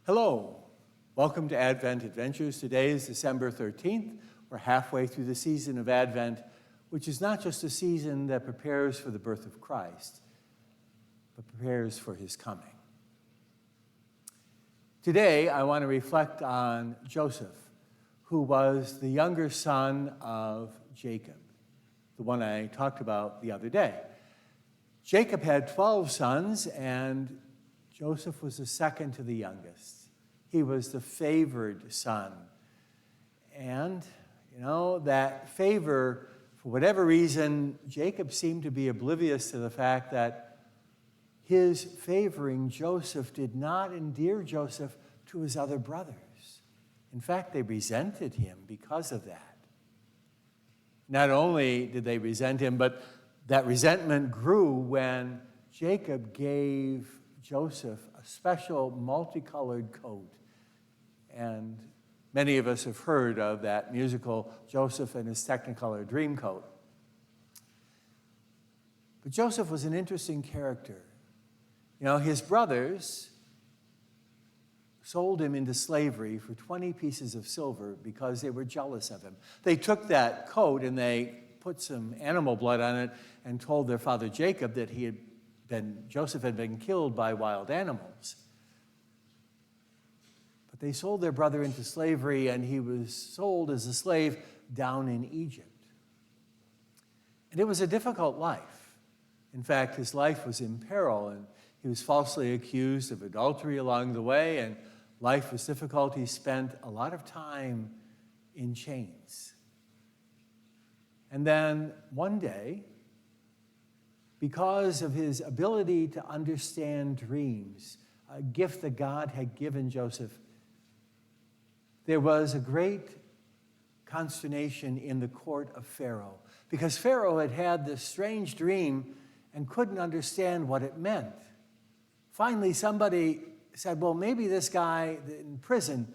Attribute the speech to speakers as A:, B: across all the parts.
A: Hello, welcome to Advent Adventures. Today is December 13th. We're halfway through the season of Advent, which is not just a season that prepares for the birth of Christ, but prepares for his coming. Today, I want to reflect on Joseph, who was the younger son of Jacob, the one I talked about the other day. Jacob had 12 sons, and Joseph was the second to the youngest. He was the favored son. And, that favor, for whatever reason, Jacob seemed to be oblivious to the fact that his favoring Joseph did not endear Joseph to his other brothers. In fact, they resented him because of that. Not only did they resent him, but that resentment grew when Jacob gave Joseph a special multicolored coat. And many of us have heard of that musical, Joseph and His Technicolor Dreamcoat. But Joseph was an interesting character. His brothers sold him into slavery for 20 pieces of silver because they were jealous of him. They took that coat and they put some animal blood on it and told their father Jacob that Joseph had been killed by wild animals. But they sold their brother into slavery, and he was sold as a slave down in Egypt. And it was a difficult life. In fact, his life was in peril, and he was falsely accused of adultery along the way, and life was difficult. He spent a lot of time in chains. And then one day, because of his ability to understand dreams, a gift that God had given Joseph, there was a great consternation in the court of Pharaoh, because Pharaoh had had this strange dream and couldn't understand what it meant. Finally, somebody said, well, maybe this guy in prison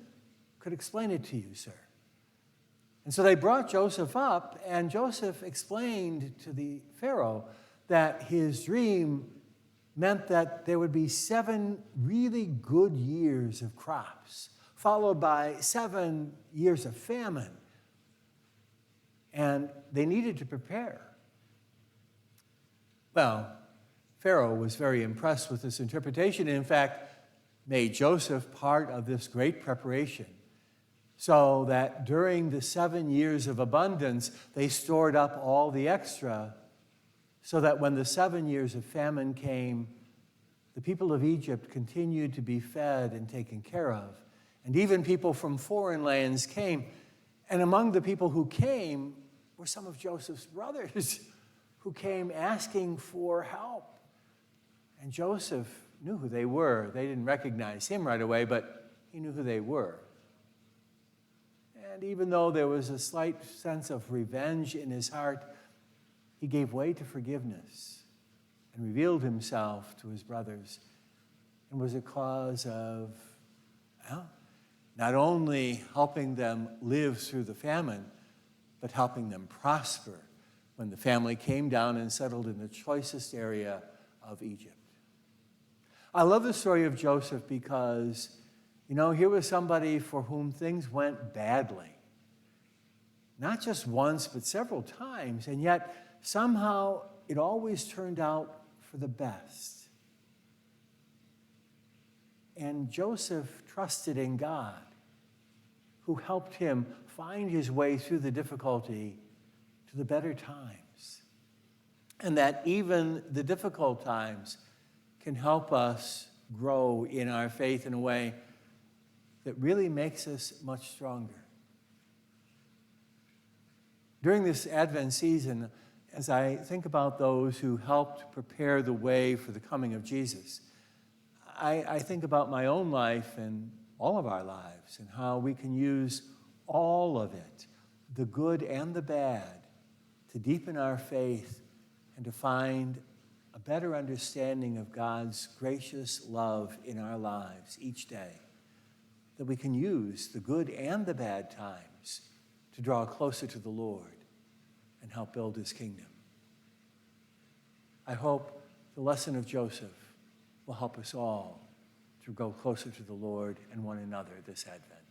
A: could explain it to you, sir. And so they brought Joseph up, and Joseph explained to the Pharaoh that his dream meant that there would be 7 really good years of crops, followed by 7 years of famine. And they needed to prepare. Well, Pharaoh was very impressed with this interpretation, and in fact, made Joseph part of this great preparation, so that during the 7 years of abundance, they stored up all the extra, so that when the 7 years of famine came, the people of Egypt continued to be fed and taken care of. And even people from foreign lands came. And among the people who came were some of Joseph's brothers who came asking for help. And Joseph knew who they were. They didn't recognize him right away, but he knew who they were. And even though there was a slight sense of revenge in his heart, he gave way to forgiveness and revealed himself to his brothers, and was a cause of, not only helping them live through the famine, but helping them prosper when the family came down and settled in the choicest area of Egypt. I love the story of Joseph because, here was somebody for whom things went badly. Not just once, but several times, and yet somehow it always turned out for the best. And Joseph trusted in God, who helped him find his way through the difficulty to the better times. And that even the difficult times can help us grow in our faith in a way that really makes us much stronger. During this Advent season, as I think about those who helped prepare the way for the coming of Jesus, I think about my own life and all of our lives and how we can use all of it, the good and the bad, to deepen our faith and to find a better understanding of God's gracious love in our lives each day, that we can use the good and the bad times to draw closer to the Lord and help build his kingdom. I hope the lesson of Joseph will help us all to to grow closer to the Lord and one another this Advent.